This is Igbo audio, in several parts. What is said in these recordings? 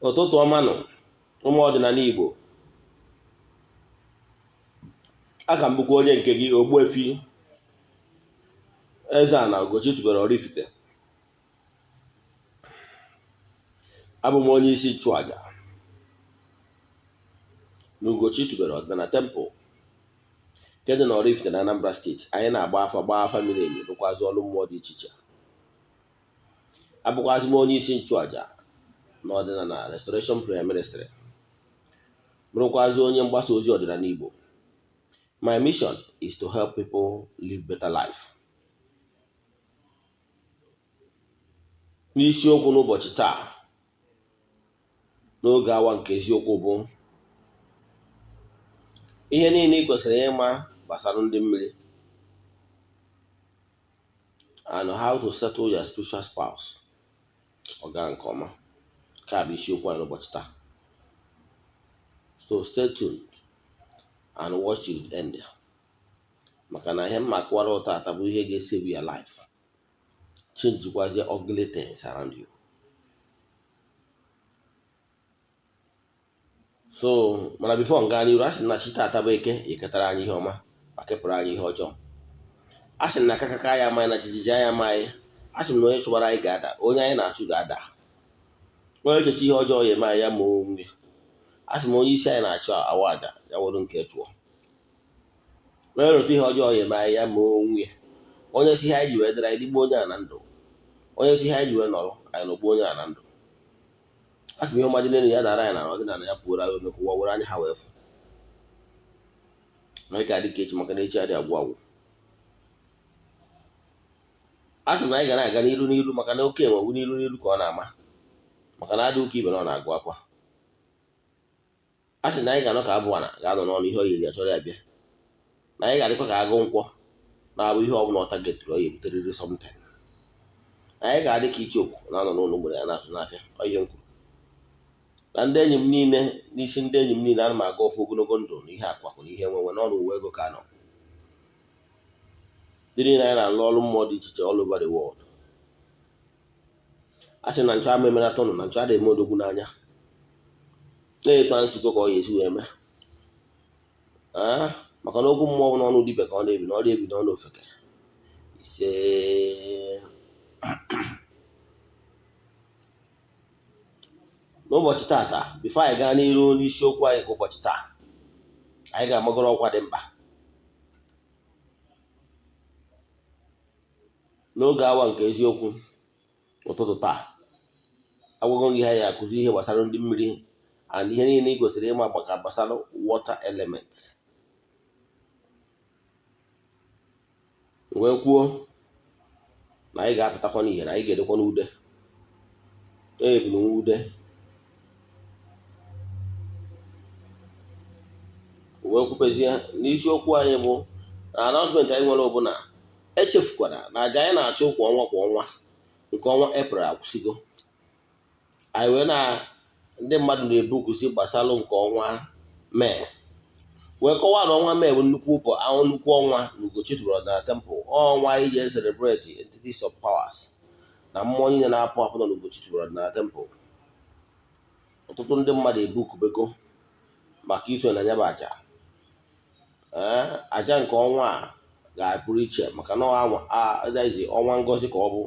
Ụtụtụ ọma nụ ụmụ ọdịnala Igbo. Aka m bụkwa onye nke gị Ogbuefi EZE-ANA Ugochi tubelu oraifite. Abụ m onye isi nchụaja na Ugochi tubelu ọdịnala temple nke dị na Oraifite na Anambra steeti. Anyị na-agba afa miri emi, rụkwazị ọrụ mmụọ dị iche iche. Abụkwazị m onye isi nchụaja na ọdịnala restoration prayer ministry, bụrụkwazị onye mgbasa ozi ọdịnala Igbo. My mission is to help people live better life. N'isiokwu n'ụbọchị taa, n'oge awa nke eziokwu, bụ ihe niile ị kwesịrị ịma gbasara ndị mmiri and how to settle your spiritual spouse. Ọ gaa nke ọma. Nke a bụ isiokwu anyị n'ụbọchị taa. So stay tuned and watch till the end, maka na ihe mma akụwara ụta ata bụ ihe ga-esave your life, change ugly things around you. So mana before nga n'iru, asị na chi tata bụ eke eketara anyị ihe ọma ma kepụrụ anyị ihe ọjọọ. Asị na akakaka ya amaghị na jijiji anya amaghị. Asị m na onye chụbara anyị ga-ada, onye anyị na-achụ ga-ada. Onye echeche ihe ọjọọ ya eme anyị ya ma onwe. Asị m onye isi anyị na-achụ awa aja ya wụrụ nke chụọ. Onye rụta ihe ọjọọ ya eme anyị ya ma onwe. Onye si ihe anyị ji wee dịrị anyị digbo onye a na ndụ. Onye si ihe anyị ji wee nọrọ anyị nọgbu onye a na ndụ. Asị m ihe ọma dị n'elu ya dara anyị na ọdịnala ya pụrụ anyị omekwụwa were anyị ha wee fụ. Anyị ka dị ka echi, maka na echi adị agwụ agwụ. Asị m na anyị ga na-aga n'iru maka na oke enwegwu n'iru ka ọ na-ama, maka na adị ụka ibe na ọ na-agụ akwa. Asị na anyị ga-anọ ka abụ ana ga-anọ n'ọnụ ihe ọ yiri ya chọrọ ya bịa. Na anyị ga-adịkwa ka agụ nkwọ na-abụ ihe ọbụla ọta getụrụ ọ ya ebuterịrị something. Anyị ga-adị ka ichioku na-anọ n'ụlọ mgbere ya na-asụ n'afịa. Ọ ihe m kwuru. Na ndị enyi m niile, n'isi ndị enyi m niile, ana m aga ofu ogologo ndụ na ihe akwakụ na ihe nwenwe n'ọrụ uwe ego ka nọ. Ndị niile anyị na-alụ ọrụ mmụọ dị iche iche all over the world. A sị na nchụ ama emenata ụnụ na nchụ ada eme odogwu n'anya. Na-eto nsikọ ka ọ ya esi wee mee. Maka na okwu mmụọ bụ n'ọnụ dibe ka ọ na-ebi, na ọ na-ebi n'ọnụ ofeke. Ise n'ụbọchị tata, bifo anyị gaa n'iru n'isiokwu anyị nke ụbọchị taa, anyị ga-amagoro ọkwa dị mkpa n'oge awa nke eziokwu. Ụtụtụ taa agwago gị ha ya akụzi ihe gbasara ndị mmiri and ihe niile ị kwesịrị ịma gbasara water element. Wee kwuo na anyị ga-apụtakwa n'ihe na anyị ga-edekwa n'ude. Ebu n'ude wee kwupezie n'isiokwu anyị bụ na announcement anyị nwere ọbụla echefukwara na aja anyị na-achụ kwa ọnwa nke ọnwa April akwụsịgo. Anyị wee na ndị mmadụ na-ebu kwụsị gbasara nke ọnwa Mee, wee kọwaa na ọnwa Mee bụ nnukwu ọnwa na Ugochi tubelu ọdịnala temple. Ọnwa anyị ji celebrate entities of powers na mmụọ niile na-apụ apụ na Ugochi tubelu ọdịnala temple. Ọtụtụ ndị mmadụ ebukubego maka iso na ya bụ aja. Aja nke ọnwa a ga-apụrụ iche maka na ọnwa ngozi ka ọ bụ,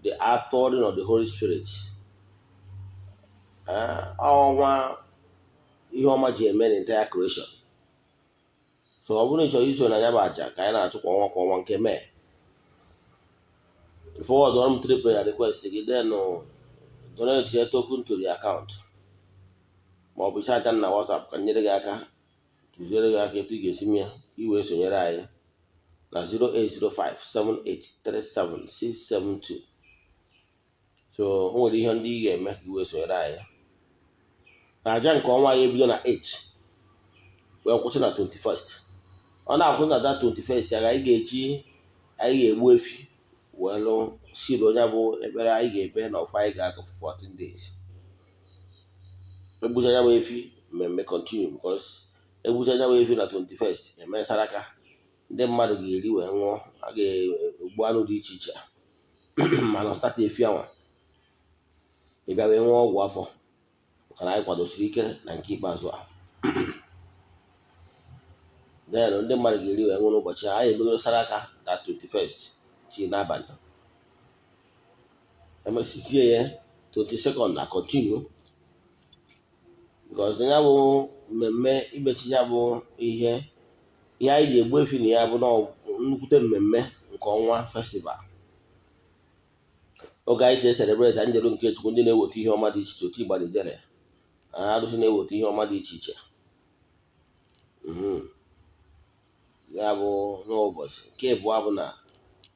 the outpouring of the Holy Spirit. Ọnwa ihe ọma ji eme na entire creation. So ọ bụrụ na ị chọrọ iso na ya bụ aja ka anyị na-achụ kwa ọnwa nke Mee, forward ọrụ m 3 prayer request gị, then donate your token to the account, ma ọ bụ chaja na WhatsApp ka nyere gị aka tụziere gị aka etu ị ga-esi mee iwee sonyere anyị na 08057837672. So o nwere ihe ndị ị ga-eme ka iwee sonyere anyị. Na aja nke ọnwa ya ebido na 8 wee kwụsị na 21st. Ọ na-akwụsị na that 21st ya anyị ga-egbu efi wee lụ siri onye bụ ekpere anyị ga-ekpe na ofe anyị ga-aga for 14 days. Egbucha ya bụ efi, mmemme continue, because egbucha ya bụ efi na 21st eme saraka, ndị mmadụ ga-eri wee nwụọ. A ga-egbu anụ dị iche iche mana start efi anwa ị bịa wee nwụọ ọgwụ afọ. maka na anyị kwadosiri ike na nke ikpeazụ a. Then ndị mmadụ ga-eri wee nwụrụ ụbọchị a. Anyị emegoro sara aka na 21st chi n'abalị, emesisie ya 22nd na continue, because ya bụ mmemme imechi ya bụ ihe anyị ji Ogbuefi na ya bụ na nnukwute mmemme nke ọnwa festival. Oge anyị si celebrate njeru nke Chukwu, ndị na-eweta ihe ọma dị iche iche, otu Igbo jere arụsị na-eweta ihe ọma dị iche iche. Ya bụ n'ụbọchị nke abụọ bụ na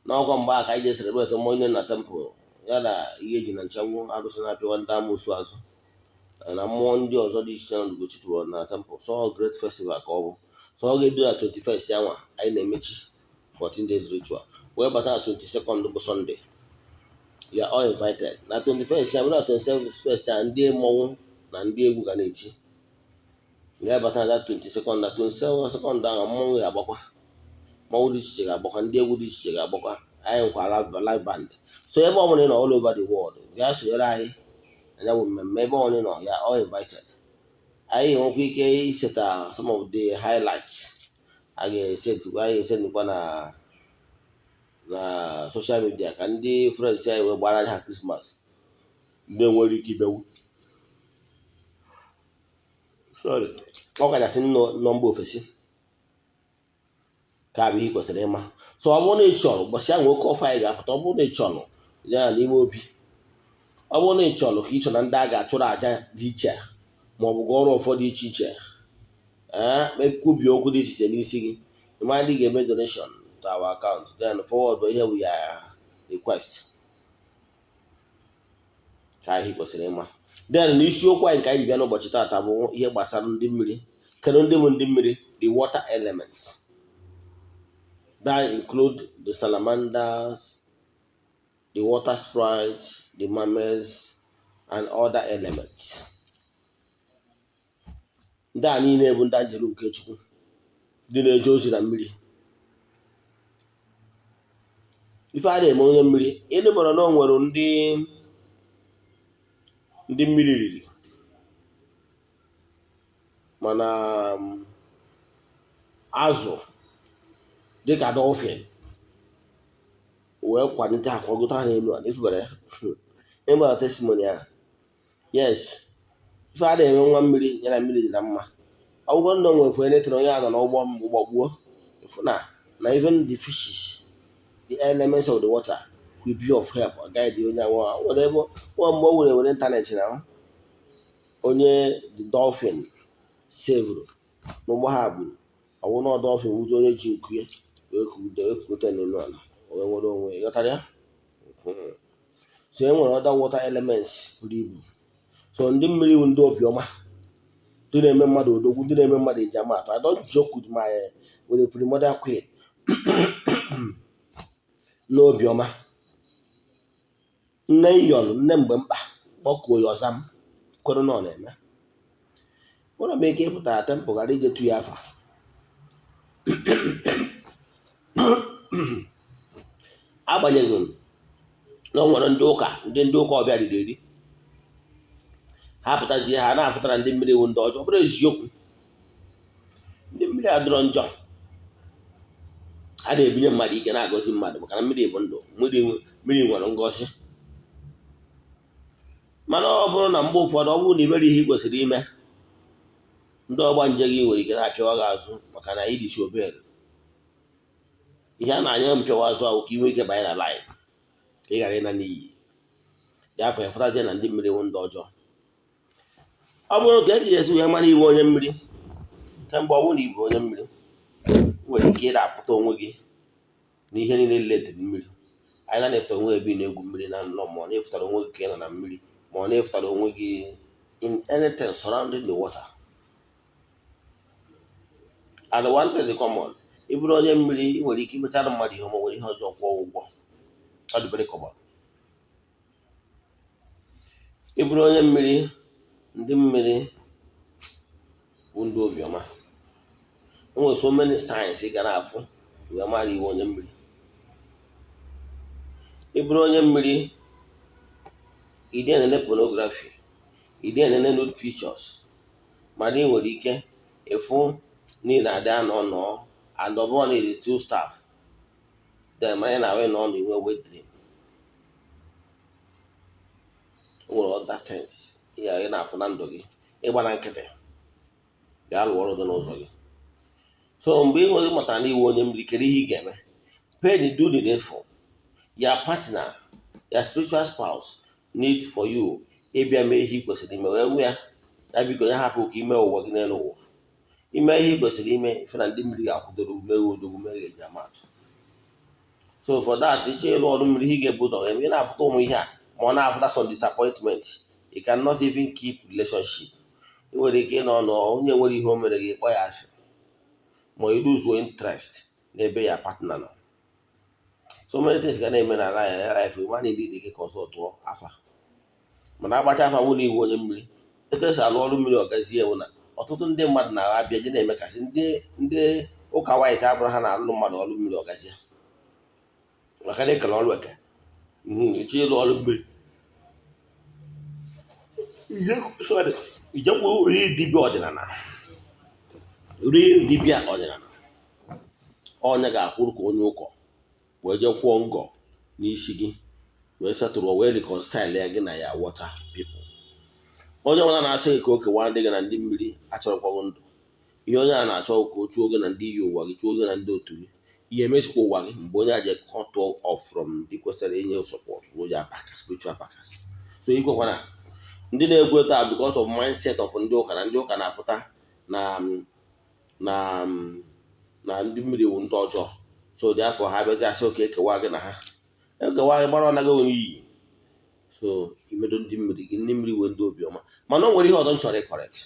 n'ọgwa mgbe aka anyị ji celebrate mmụọ niile na temple, ya na ihe eji na nchagbu arụsị na-apịwa ndị amoosu azụ na mmụọ ndị ọzọ dị iche na Ugochi tụrụ na temple. So great festival ka ọ bụ. So ọ ga-ebido na 21st yanwa anyị na-emechi 14 days ritual wee bata na 22nd bụ Sunday. You are all invited. Na 21st ya bụ na 27st ya ndị mmọnwụ na ndị egwu ga na-eti. Ga-abata na 22nd na 27nd ahụ mmọnwụ ga-agbakwa, mmọnwụ dị iche iche ga-agbakwa, ndị egwu dị iche iche ga-agbakwa. Anyị nwekwara live band. So ebe ọ bụla ị nọ all over the world, bịa sonyere anyị na ya bụ mmemme. Ebe ọ bụla ị nọ, you are all invited. Anyị nwekwa ike iseta some of the highlights a ga-esetukwa na social media ka ndị friends anyị wee gbara ha Christmas, ndị nwere ike ibewu. Sorry, ọ kachasị nọ mba ofesi ka abụ ihe kwesịrị ịma. So ọ bụrụ na ị chọrọ ụbọchị ahụ oke ọfọ anyị ga-apụta, ọ bụrụ na ị chọrọ ya n'ime obi, ọ bụrụ na ị chọrọ ka ị chọrọ na ndị a ga-achụrụ aja dị iche ma ọ bụ gwa ọrụ ọfọ dị iche iche, kwubie okwu dị iche iche n'isi gị, ịmadị ga-eme donation to our account, then forward ihe we are request ka anyị kwesịrị ịma. Then n'isiokwu anyị nke anyị bịa n'ụbọchị taata bụ ihe gbasara ndị mmiri. Kedu ndị bụ ndị mmiri? The water elements that include the salamanders, the water sprites, the mammals and other elements. Ndị a niile bụ ndị anjelu nke Chukwu, ndị na-eje ozi na mmiri. Ife a na-eme onye mmiri, ịnụ mara na o nwere ndị mmiri riri, mana azụ dịka dolphin wee kwalite akwagote ha n'elu ala. Ifebere ịgbara testimony ya, yes, ife a na-eme nwa mmiri ya na mmiri dị na mma. Ọgwụgwọ ndụ nwefu enetere onye a nọ n'ụgbọ gbagbuo, ifu na even the fishes, the elements of the water will be of help guide onye awa. Nwere ebe nwa mgbe o were ịntanetị na onye the dolphin sevuru n'ụgbọ ha gburu, ọwụ na dolphin wuzo onye ji nku ya wekute n'elu ala wee nwere onwe ghọtara ya. So e nwere other water elements buru ibu. So ndị mmiri bụ ndị obiọma, ndị na-eme mmadụ odogwu, ndị na-eme mmadụ eji ama atụ. I don't joke with a primordial queen n'obiọma. Nne Iyọlụ, nne mgbe mkpa kpọkuo ya ọza m kwere na ọ na-eme. Nwere m ike ịpụtara tempụ ghara ijetu ya afa. Agbanyeghị na o nwere ndị ụka ọbịa riri eri, ha pụtazie ha na-afụtara ndị mmiri iwu ndị ọjọọ. Ọ bụrụ eziokwu, ndị mmiri adọrọ njọ, ha na-ebinye mmadụ ike, na-agọzi mmadụ, maka na mmiri bụ ndụ, mmiri nwere ngọzi. Mana ọ bụrụ na mgbe ụfọdụ ọ bụrụ na imere ihe ị kwesịrị ime, ndị ọgba nje gị nwere ike na-apịawa gị azụ maka na ị dịsi obere. Ihe a na-anya mpịawa azụ ahụ ka inwe ike banye na line ka ị ghara ịna n'iyi. Ya afọ ya fụtazie na ndị mmiri bụ ndị ọjọọ. Ọ bụrụ ka e ji esi wee mara iwe onye mmiri, kemgbe ọ bụrụ na ibu onye mmiri, nwere ike ịra afụta onwe gị n'ihe niile letịrị mmiri. Anyị na-efutara onwe gị na-egwu mmiri na nnọọ, ma ọ na-efutara onwe gị ka ị nọ na mmiri, ma ọ na-efutara onwe gị in anything surrounding the water. And one thing dị common, ị bụrụ onye mmiri, ị nwere ike imetara mmadụ ihe ọma, nwere ihe ọjọọ kwụọ ụgwọ. Ọ dị very common. Ị bụrụ onye mmiri, ndị mmiri bụ ndị obiọma. O nwere so many signs ị ga na-afụ wee mara iwe onye mmiri. Ị bụrụ onye mmiri, ị dị na-ele pornography, ị na-enene nude pictures mana ị nwere ike ịfụ niile adị anọ and ọ bụrụ na ịdị two staff then manye na we nọ inwe wet dream nwere other things ya ị na-afụ na ndụ gị ịgba na nkịtị ga-alụ ọrụ dị n'ụzọ gị. So mgbe ị nwere mụtara na iwu onye mmiri, kedu ihe ị ga-eme? Pay the do the needful. Your partner, your spiritual spouse need for you ịbịa mee ihe ị kwesịrị ime wee ya ya biko ya hapụ ka ime ụwa gị n'elu ụwa. Ime ihe ị kwesịrị ime ife na ndị mmiri ga-akwụdoro meghe odogwu meghe eji amatụ. So for that, ịchọ ịlụ ọrụ mmiri ị ga-ebu ụzọ eme. Ị na-afụta ụmụ ihe a ma ọ na-afụta some disappointment, you cannot even keep relationship. Ị nwere ike ịnọ onye nwere ihe o mere gị kpọ ya asị ma ị lose interest n'ebe ya partner nọ. So many things ga na-eme na life ma na ndị dị ka ọzọ tụọ afa mana agbacha afa wụ na iwu onye mmiri. Etu esi alụ ọrụ mmiri ọgazie ewu na ọtụtụ ndị mmadụ na-abịa je na-emekasị ndị ụka white abụrụ ha na-alụ mmadụ ọrụ mmiri ọgazie maka na ekele ọrụ eke ịchọ ịlụ ọrụ mmiri ijekwa rie dibịa ọdịnala onye ga-akwụrụ ka onye ụkọ wee je kwụọ ngọ n'isi gị wee setụrụ wee reconcile ya gị na ya water people. Onye ọbụla na-asị gị ka o kewa ndị gị na ndị mmiri achọrọkwaghị ndụ. Ihe onye a na-achọ ka o chuo gị na ndị iyi ụwa gị, chuo gị na ndị otu gị, ihe emezikwa ụwa gị mgbe onye a je cut off from ndị kwesịrị inye support onye apaka spiritual packers. So ikwekwana ndị na-ekwu taa because of mindset of ndị ụka na ndị ụka na-afụta na ndị mmiri wu ndị ọjọọ. So therefore ha bịa asị oke ekewa gị na ha ekewa gị gbara ọnaghị onye iyi. So imedo ndị mmiri wee ndị obiọma. Mana o nwere ihe ọzọ m chọrọ ịkọrekt.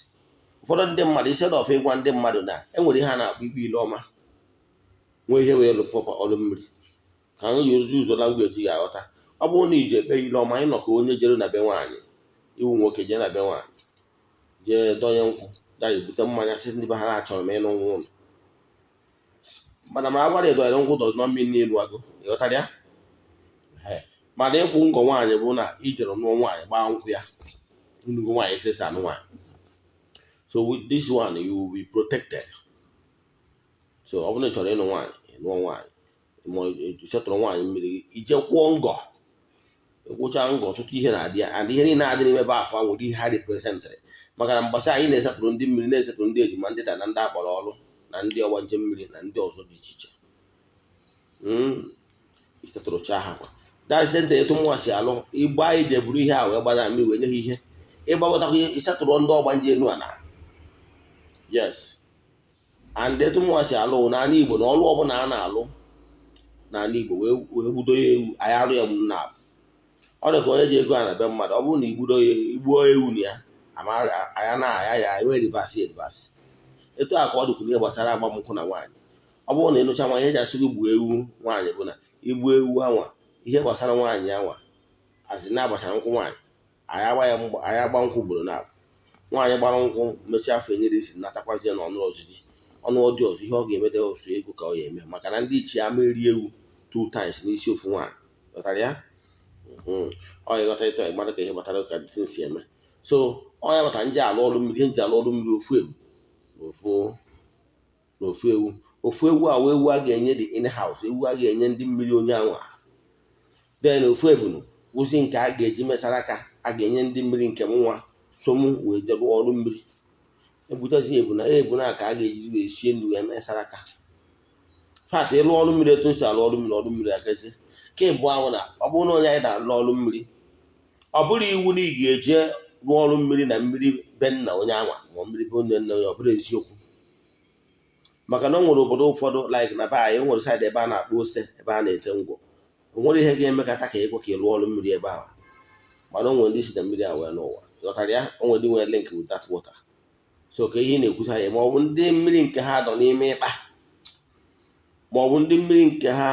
Ụfọdụ ndị mmadụ isi ọf ịgwa ndị mmadụ na enwere ihe a na-akpọ ikpe ile ọma nwee ihe wee lụpọpa ọrụ mmiri ka anyị yiri ụzọ langweji ga-aghọta. Ọ bụrụ na iji ekpe ile ọma ịnọ ka onye jere na be nwaanyị, iwu nwoke jee na be nwaanyị jee donye nkwụ ya ebute mmanya sị ndị be ha na-achọrọ m ịnụ nwa ụlọ mana ma agwara edonyere nkwụ dọz nọ mmiri n'elu agụ ịghọtara ya. Mana ịkwụ ngọ nwaanyị bụ na ijere nụọ nwaanyị gbaa nkwụ ya nnukwu nwaanyị ekesa anụ nwaanyị. So with this one you will be protected. So ọ bụrụ na ị chọrọ ịnụ nwaanyị nụọ nwaanyị ma setụrụ nwaanyị mmiri ije kwụọ ngọ kwụcha ngọ ọtụtụ ihe na-adị ya and ihe niile na-adị n'ime ebe afọ nwere ihe ha representịrị maka na mgbasa anyị na-esetụrụ ndị mmiri na-esetụrụ ndị ejima ndị da na ndị akpọrọ ọrụ na ndị ọgba nje mmiri na ndị ọzọ dị iche iche isetụrụcha ha kwa dazente etu nwa si alụ ịgba ide buru ihe a wee gbada mmiri wee nye ha ihe ịgbagọtakwa isetụrụ ndị ọgba nje enu ana yes and etu nwa si alụ n'ala Igbo na ọrụ ọbụla a na-alụ n'ala Igbo wee gbudo ya ewu anyị arụ ya gburu na ọ dị ka onye ji ego a na be mmadụ ọ bụrụ na igbuo ewu na ya anya na-aya ya enwe rivasi etu a ka ọ dịkwa ihe gbasara agbamnkwụ na nwaanyị. Ọ bụrụ na ịnụcha nwaanyị eji asị gị gbuo ewu nwaanyị bụ na igbuo ewu anwa ihe gbasara nwaanyị anwa azị na-agbasara nkwụ nwaanyị anyị agba nkwụ ugboro na nwaanyị gbara nkwụ mechaa afọ enyere isi natakwazie na ọnụ ọdị ọzọ ihe ọ ga-emede osu ego ka ọ ya eme maka na ndị ichie ama eri ewu 2 times n'isi ofu nwaanyị ghọtara ya. Ọ ịghọta ịtọ ịgbara ka ihe gbatara ka dị si eme. So ọ ya bata nji alụ ọrụ mmiri ofu ewu a wee ewu a ga-enye dị in house ewu a ga-enye ndị mmiri onye anwa then ofu ebunu wụzi nke a ga-eji mesara aka a ga-enye ndị mmiri nke m nwa som wee je rụọ ọrụ mmiri ebutazi ebuna ka a ga-eji wee sie nri wee mesara aka fat ịlụ ọrụ mmiri etu nsi alụ ọrụ mmiri agazi kemgbe ahụ na ọ bụrụ na onye anyị na-alụ ọrụ mmiri ọ bụrụ iwu na ị ga-eje rụọ ọrụ mmiri na mmiri be nna onye anwa ma mmiri be onye nna onye ọ bụrụ eziokwu maka na o nwere obodo ụfọdụ like na be anyị nwere saịdị ebe a na-akpọ ose ebe a na-ete ngwọ o nwere ihe ga-emekọta ka ịkwa ka ịlụ ọrụ mmiri ebe ahụ mana o nwere ndị si na mmiri a wee n'ụwa ghọtara ya. O nwere ndị nwere link with that water. So ka ihe na-ekwuta ya ma ọ bụ ndị mmiri nke ha nọ n'ime ịkpa ma ọ bụ ndị mmiri nke ha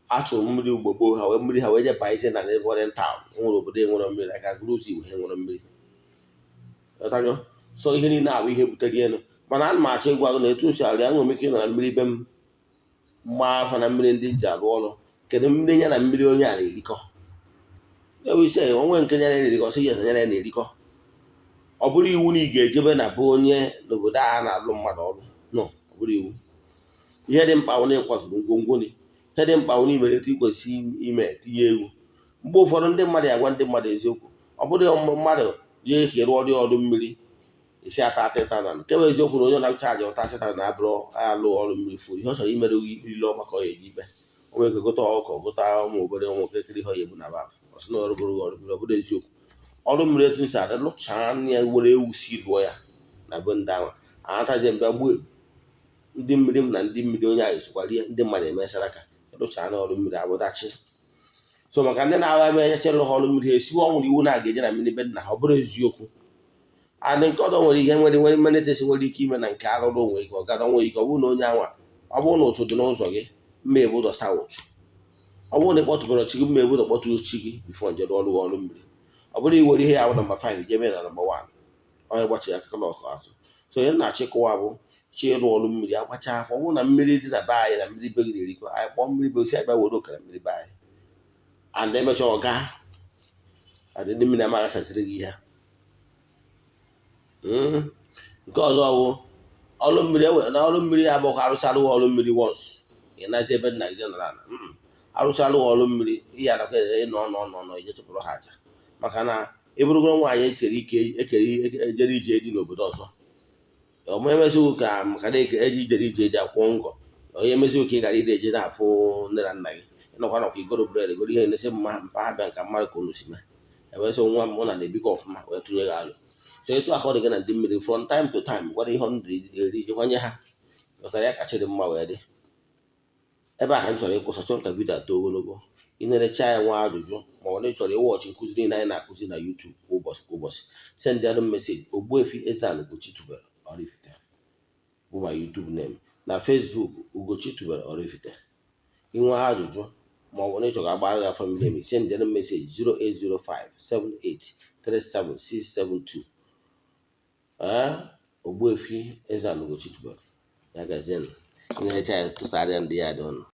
achụrụ mmiri ugbo gboo ha wee mmiri ha wee je baizie na neighboring town nwere obodo enwere mmiri aka gruzi iwu ha nwere mmiri ghọtago. So ihe niile ahụ ihe butere elu mana ana m achọ ịgwa gị na etu nsi alụ ya nwere ike ịnọ na mmiri be m mgba afa na mmiri ndị ji alụ ọrụ kedu mmiri ya na mmiri onye a na-erikọ ewise onwe nke ya na-erikọ sị yes ya na-erikọ ọ bụrụ iwu na ị ga-ejebe na be onye n'obodo a na-alụ mmadụ ọrụ no ọ bụrụ iwu. Ihe dị mkpa na ịkwazuru ngwongwo gị, ihe dị mkpa na imere etu ikwesịrị ime tinye egwu. Mgbe ụfọdụ ndị mmadụ agwa ndị mmadụ eziokwu, ọ bụrụ mmadụ ji ehi rụọ ọrụ mmiri isi ata atịta na nke bụ eziokwu na onye na-achaji ụta achịta na abụrụ alụ ọrụ mmiri furu ihe ọ chọrọ imere ile ọma ka ọ ya eji ibe o nwere ike gote ọkụkọ gote ụmụ obere ụmụ okirikiri ihe ọ ya ebu na baf ọsị na ọrụgoro ọrụ mmiri. Ọ bụrụ eziokwu ọrụ mmiri etu isi adị lụchaa anya were ewu si lụọ ya na be ndị ahụ anatazie mbịa gbuo ndị mmiri m na ndị mmiri onye ahụ esokwa rie ndị mmadụ emesara ka lụchaa na ọrụ mmiri abụdachi. So maka ndị na-agha ebe enyecha lụ ha ọrụ mmiri ha esiwe ọnwụrụ iwu na-aga-eje na mmiri be nna ha ọ bụrụ eziokwu. Adị nke ọdọ nwere ihe nwere mmenetesi nwere ike ime na nke arụrụ onwe ike ọ gara onwe ike ọ bụrụ na onye anwa ọ bụrụ na ụtụ dị n'ụzọ gị mma ebu ụzọ saa ụtụ, ọ bụrụ na ịkpọtụbara chi gị mma ebu ụzọ kpọtụ chi gị bifo njedo ọrụ mmiri. Ọ bụrụ iwere ihe ahụ nọmba 5 jebe na nọmba 1 onye gbachi ya akụkọ ọkụ azụ. So onye na-achịkọwa bụ chi ịrụ ọrụ mmiri agbacha afọ ọ bụrụ na mmiri dị na be anyị na mmiri be gị erikọ anyị kpọọ mmiri be osi anyị bịa were okara mmiri be anyị and emecha ọga adị ndị mmiri amaghị asaziri gị ihe. Nke ọzọ bụ ọrụ mmiri na ọrụ mmiri abụghị arụcharụ ọrụ mmiri once ị nazi ebe nna gị nara ana arụcharụ ọrụ mmiri ihe anakọ nọ ije chụpụrụ ha aja maka na ịbụrụgoro nwaanyị ejere ije dị n'obodo ọzọ ọma emezighị ka maka na eji ijere ije dị akwụkwọ ngọ onye emezighị ka ị gara ide eje na-afụ nne na nna gị ịnọkwa nakwa igoro bred goro ihe na-esi mma mpa ha bịa nka mmadụ ka unu si mee ewesị nwa mụ na na-ebikọ ọfụma wee tụnye gị alụ. So etu aka ọ dị gị na ndị mmiri from time to time gwara ihe ọnụ eri jekwanye ha dọtara ya kachiri mma wee dị. Ebe a ka m chọrọ ịkwụsị chọrọ ka vidio atọ ogologo ị na-erecha ya nwa ajụjụ ma ọ na ịchọrọ ịwọchị nkụzi niile anyị na-akụzi na YouTube ụbọchị kwa ụbọchị send ya meseji Ogbuefi EZE-ANA Ugochi tubelu oraifite bụ ma YouTube name na Facebook Ugochi tubelu oraifite. Inwe ajụjụ ma ọ bụ na ịchọrọ agbara ya family name send ya meseji 08057837672 Ogbuefi EZE-ANA Ugochi tubelu ya gazienụ. Ị na-erecha ya tụsara ndị ya dị ọnụ.